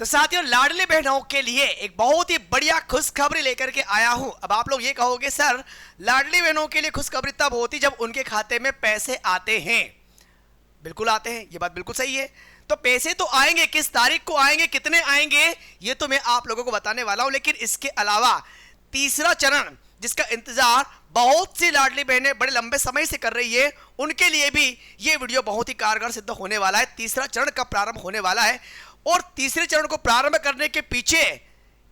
तो साथियों, लाडली बहनों के लिए एक बहुत ही बढ़िया खुशखबरी लेकर के आया हूं। अब आप लोग ये कहोगे सर, लाडली बहनों के लिए खुशखबरी तब होती जब उनके खाते में पैसे आते हैं। बिल्कुल आते हैं, ये बात बिल्कुल सही है। तो पैसे तो आएंगे, किस तारीख को आएंगे, कितने आएंगे, ये तो मैं आप लोगों को बताने वाला हूं। लेकिन इसके अलावा तीसरा चरण जिसका इंतजार बहुत सी लाडली बहनें बड़े लंबे समय से कर रही है, उनके लिए भी ये वीडियो बहुत ही कारगर सिद्ध होने वाला है। तीसरा चरण कब प्रारंभ होने वाला है और तीसरे चरण को प्रारंभ करने के पीछे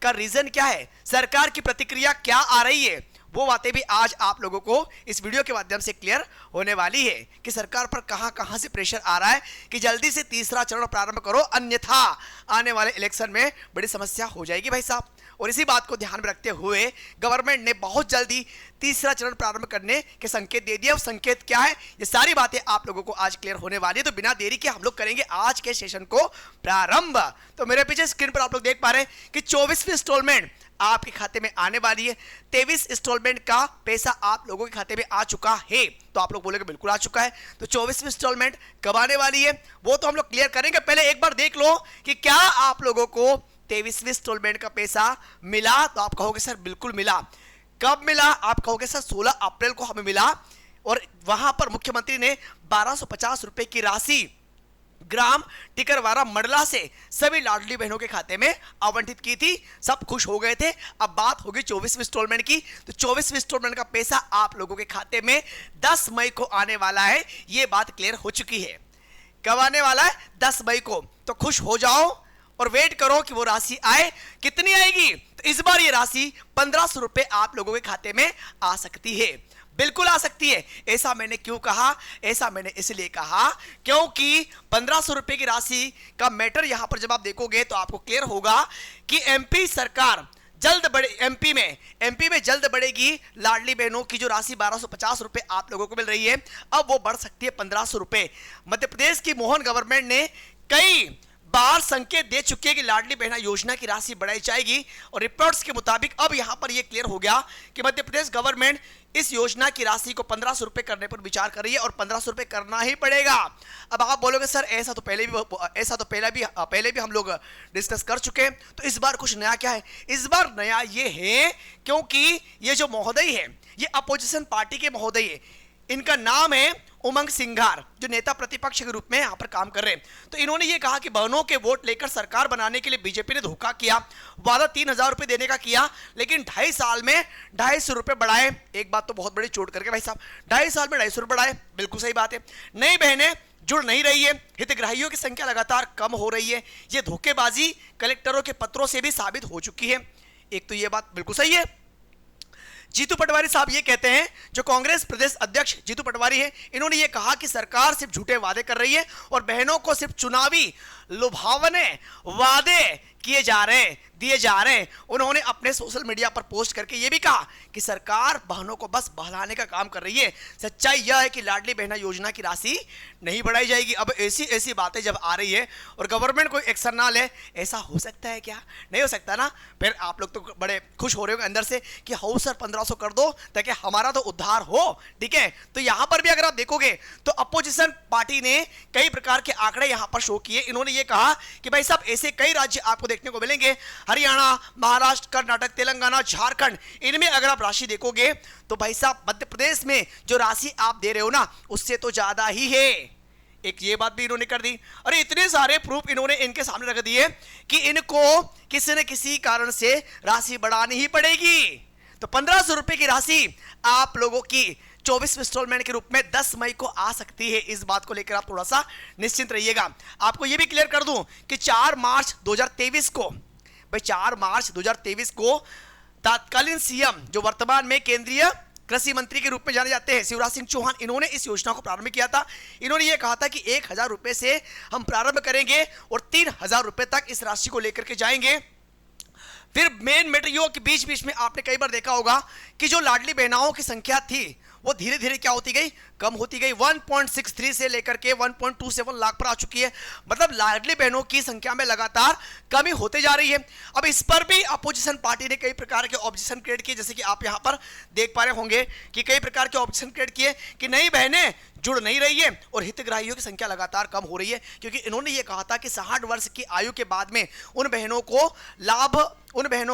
का रीजन क्या है, सरकार की प्रतिक्रिया क्या आ रही है, वो बातें भी आज आप लोगों को इस वीडियो के माध्यम से क्लियर होने वाली है कि सरकार पर कहां से प्रेशर आ रहा है कि जल्दी से तीसरा चरण प्रारंभ करो, अन्यथा आने वाले इलेक्शन में बड़ी समस्या हो जाएगी भाई साहब। और इसी बात को ध्यान में रखते हुए गवर्नमेंट ने बहुत जल्दी तीसरा चरण प्रारंभ करने के संकेत दे दिए। संकेत क्या है, ये सारी बातें आप लोगों को आज क्लियर होने वाली है। तो बिना देरी के हम लोग करेंगे आज के सेशन को प्रारंभ। तो मेरे पीछे स्क्रीन पर आप लोग देख पा रहे हैं कि 24वीं इंस्टॉलमेंट आपके खाते में आने वाली है। 23 इंस्टॉलमेंट का पैसा आप लोगों के खाते में आ चुका है। तो आप लोग बोलेंगे बिल्कुल आ चुका है। तो 24वीं इंस्टॉलमेंट कब आने वाली है वो तो हम लोग क्लियर करेंगे। पहले एक बार देख लो कि क्या आप लोगों को 23वीं इंस्टॉलमेंट का पैसा मिला। तो आप कहोगे सर बिल्कुल मिला। कब मिला, आप कहोगे सर 16 अप्रैल को हमें मिला। और वहां पर मुख्यमंत्री ने 1250 रुपए की राशि ग्राम टिकरवारा मंडला से सभी लाडली बहनों के खाते में आवंटित की थी। सब खुश हो गए थे। अब बात होगी 24वीं इंस्टॉलमेंट की। तो 24वीं इंस्टॉलमेंट का पैसा आप लोगों के खाते में 10 मई को आने वाला है। यह बात क्लियर हो चुकी है। कब आने वाला है, 10 मई को। तो खुश हो जाओ और वेट करो कि वो राशि आए। कितनी आएगी, तो इस बार ये राशि 1500 रुपए आप लोगों के खाते में आ सकती है। बिल्कुल आ सकती है। ऐसा मैंने क्यों कहा, ऐसा मैंने इसलिए कहा क्योंकि 1500 रुपए की राशि का मैटर यहां पर जब आप देखोगे तो आपको क्लियर होगा कि एमपी सरकार जल्द बढ़े, एमपी में जल्द बढ़ेगी लाडली बहनों की जो राशि 1250 रुपए आप लोगों को मिल रही है, अब वो बढ़ सकती है 1500 रुपए। मध्य प्रदेश की मोहन गवर्नमेंट ने कई बार संकेत दे चुकी है कि लाडली बहना योजना की राशि बढ़ाई जाएगी। और रिपोर्ट्स के मुताबिक अब यहां पर यह क्लियर हो गया कि मध्य प्रदेश गवर्नमेंट इस योजना की राशि को 1500 रुपए करने पर विचार कर रही है और 1500 रुपए करना ही पड़ेगा। अब आप बोलोगे सर ऐसा तो पहले भी हम लोग डिस्कस कर चुके हैं। तो इस बार कुछ नया क्या है, इस बार नया ये है क्योंकि ये जो महोदय है ये अपोजिशन पार्टी के महोदय है। इनका नाम है उमंग सिंघार, जो नेता प्रतिपक्ष के रूप में यहां पर काम कर रहे हैं। तो इन्होंने ये कहा कि बहनों के वोट लेकर सरकार बनाने के लिए बीजेपी ने धोखा किया। वादा 3000 रुपए देने का किया, लेकिन 2.5 साल में 250 रुपए बढ़ाए। एक बात तो बहुत बड़ी चोट करके भाई साहब, 2.5 साल में 250 रुपए बढ़ाए, बिल्कुल सही बात है। नई बहनें जुड़ नहीं रही है, हितग्राहियों की संख्या लगातार कम हो रही है। ये धोखेबाजी कलेक्टरों के पत्रों से भी साबित हो चुकी है। एक तो ये बात बिल्कुल सही है। जीतू पटवारी साहब ये कहते हैं, जो कांग्रेस प्रदेश अध्यक्ष जीतू पटवारी है, इन्होंने ये कहा कि सरकार सिर्फ झूठे वादे कर रही है और बहनों को सिर्फ चुनावी लुभावने वादे दिए जा रहे हैं। उन्होंने अपने सोशल मीडिया पर पोस्ट करके ये भी कहा कि सरकार बहनों को बस बहलाने का काम कर रही है। सच्चाई यह है कि लाडली बहना योजना की राशि नहीं बढ़ाई जाएगी। अब ऐसी बातें जब आ रही है और गवर्नमेंट कोई एक्शन ना ले, ऐसा हो सकता है क्या, नहीं हो सकता ना। फिर आप लोग तो बड़े खुश हो रहे हो अंदर से कि हो सर 1500 कर दो ताकि हमारा तो उद्धार हो, ठीक है। तो यहां पर भी अगर आप देखोगे तो अपोजिशन पार्टी ने कई प्रकार के आंकड़े यहां पर शो किए। इन्होंने ये कहा कि भाई साहब ऐसे कई राज्य आपको देखने को मिलेंगे, हरियाणा, महाराष्ट्र, कर्नाटक, तेलंगाना, झारखंड, इनमें अगर आप राशि देखोगे तो भाई साहब मध्य प्रदेश में जो राशि आप दे रहे हो ना उससे तो ज्यादा ही है। एक ये बात भी इन्होंने कर दी। अरे इतने सारे प्रूफ इन्होंने इनके सामने रख दिए कि इनको किसी न किसी कारण से राशि बढ़ानी ही पड़ेगी। तो 1500 रुपए की राशि आप लोगों की 24 इंस्टॉलमेंट के रूप में 10 मई को आ सकती है। इस बात को लेकर आप थोड़ा सा निश्चिंत रहिएगा। आपको यह भी क्लियर कर दूं कि 4 मार्च 2023 को, भाई 4 मार्च 2023 को तत्कालीन सीएम जो वर्तमान में केंद्रीय कृषि मंत्री के रूप में जाने जाते हैं शिवराज सिंह चौहान, इन्होंने इस योजना को प्रारंभ किया था। इन्होंने यह कहा था कि 1000 रुपए से हम प्रारंभ करेंगे और 3000 रुपए तक इस राशि को लेकर के जाएंगे। फिर मेन मेट्रियो के बीच बीच में आपने कई बार देखा होगा कि जो लाडली बहनाओं की संख्या थी वो धीरे धीरे क्या होती गई, कम होती गई, 1.63 से लेकर के 1.27 लाख पर आ चुकी है। मतलब लाडली बहनों की संख्या में लगातार कमी होते जा रही है। अब इस पर भी अपोजिशन पार्टी ने कई प्रकार के ऑब्जेक्शन क्रिएट किए, जैसे कि आप यहां पर देख पा रहे होंगे कि कई प्रकार के ऑब्जेक्शन क्रिएट किए कि नई बहनें जुड़ नहीं रही है और हितग्राहियों की संख्या लगातार कम हो रही है, क्योंकि इन्होंने ये कहा था कि 60 वर्ष की आयु के बाद में उन बहनों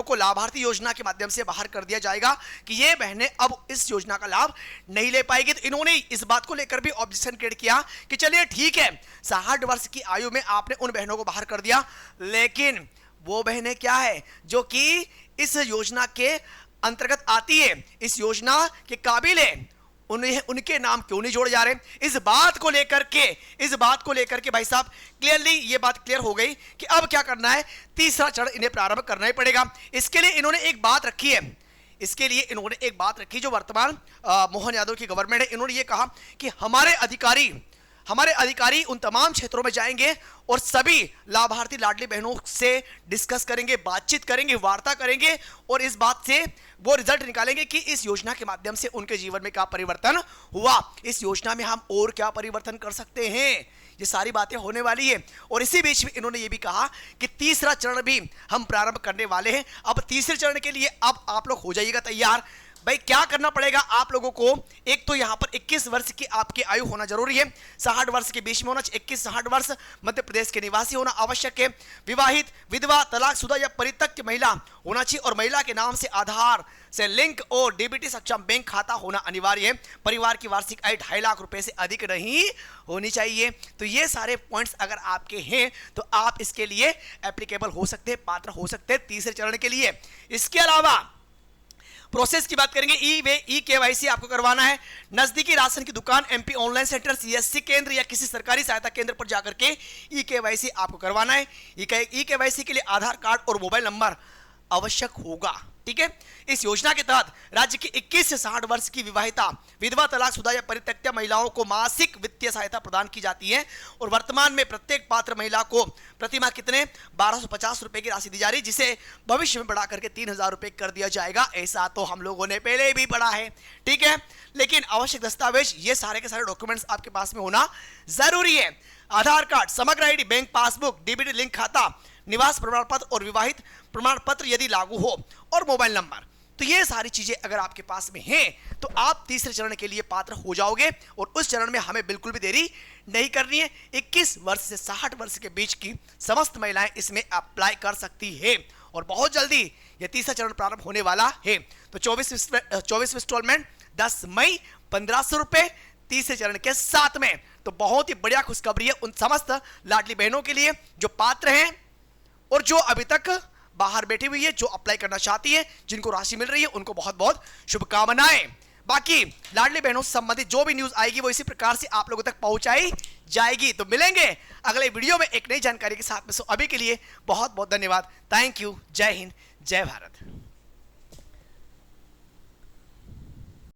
को लाभार्थी योजना के माध्यम से बाहर कर दिया जाएगा कि ये बहनें अब इस योजना का लाभ नहीं ले पाएगी। तो इन्होंने इस बात को लेकर भी ऑब्जेक्शन क्रिएट किया कि चलिए ठीक है, 60 वर्ष की आयु में आपने उन बहनों को बाहर कर दिया, लेकिन वो बहनें क्या है जो कि इस योजना के अंतर्गत आती है, इस योजना के काबिल है, उनके नाम क्यों नहीं जोड़े जा रहे? इस बात को लेकर के भाई साहब क्लियरली ये बात क्लियर हो गई कि अब क्या करना है, तीसरा चरण इन्हें प्रारंभ करना ही पड़ेगा। इसके लिए इन्होंने एक बात रखी जो वर्तमान मोहन यादव की गवर्नमेंट है। इन्होंने ये कहा कि हमारे अधिकारी उन तमाम क्षेत्रों में जाएंगे और सभी लाभार्थी लाडली बहनों से डिस्कस करेंगे, बातचीत करेंगे, वार्ता करेंगे और इस बात से वो रिजल्ट निकालेंगे कि इस योजना के माध्यम से उनके जीवन में क्या परिवर्तन हुआ, इस योजना में हम और क्या परिवर्तन कर सकते हैं। ये सारी बातें होने वाली है। और इसी बीच में इन्होंने ये भी कहा कि तीसरा चरण भी हम प्रारंभ करने वाले हैं। अब तीसरे चरण के लिए अब आप लोग हो जाइएगा तैयार। भाई क्या करना पड़ेगा आप लोगों को, एक तो यहां पर 21 वर्ष की आपकी आयु होना जरूरी है, 60 वर्ष के बीच में होना चाहिए, 21-60 वर्ष, मध्य प्रदेश के निवासी होना आवश्यक है, विवाहित, विधवा, तलाकशुदा या परित्यक्त महिला होना चाहिए और महिला के नाम से आधार से लिंक और डीबीटी सक्षम बैंक खाता होना अनिवार्य है। परिवार की वार्षिक आय 2.5 लाख रुपए से अधिक नहीं होनी चाहिए। तो ये सारे पॉइंट्स अगर आपके हैं तो आप इसके लिए एप्लीकेबल हो सकते हैं, पात्र हो सकते हैं तीसरे चरण के लिए। इसके अलावा प्रोसेस की बात करेंगे, ई केवाईसी आपको करवाना है। नजदीकी राशन की दुकान, एमपी ऑनलाइन सेंटर, सीएससी केंद्र या किसी सरकारी सहायता केंद्र पर जाकर के ई केवाईसी आपको करवाना है। ई केवाईसी के लिए आधार कार्ड और मोबाइल नंबर आवश्यक होगा, ठीक है। इस योजना के तहत राज्य की 21 से 60 वर्ष की विवाहिता, विधवा, तलाकशुदा या परित्यक्त महिलाओं को मासिक वित्तीय सहायता प्रदान की जाती है और वर्तमान में प्रत्येक पात्र महिला को प्रतिमाह कितने 1250 रुपए की राशि दी जा रही है, जिसे भविष्य में बढ़ा करके 3000 रुपए कर दिया जाएगा। ऐसा तो हम लोगों ने पहले भी पढ़ा है, ठीक है। लेकिन आवश्यक दस्तावेज, ये सारे के सारे डॉक्यूमेंट्स आपके पास में होना जरूरी है। आधार कार्ड, समग्र ID, bank passbook, DBT link खाता, निवास प्रमाण पत्र और विवाहित प्रमाण पत्र यदि लागू हो और मोबाइल नंबर। तो ये सारी चीजें अगर आपके पास में हैं तो आप तीसरे चरण के लिए पात्र हो जाओगे और उस चरण में हमें बिल्कुल भी देरी नहीं करनी है। 21 वर्ष से 60 वर्ष के बीच की समस्त महिलाएं इसमें अप्लाई कर सकती है और बहुत जल्दी यह तीसरा चरण प्रारंभ होने वाला है। तो 24 इंस्टॉलमेंट 10 मई 1500 रुपए तीसरे चरण के साथ में। तो बहुत ही बढ़िया खुशखबरी है उन समस्त लाडली बहनों के लिए जो पात्र हैं और जो अभी तक बाहर बैठी हुई है, जो अप्लाई करना चाहती है, जिनको राशि मिल रही है, उनको बहुत बहुत शुभकामनाएं। बाकी लाडली बहनों से संबंधित जो भी न्यूज आएगी वो इसी प्रकार से आप लोगों तक पहुंचाई जाएगी। तो मिलेंगे अगले वीडियो में एक नई जानकारी के साथ में। सो अभी के लिए बहुत बहुत धन्यवाद। Thank you. जय हिंद, जय भारत।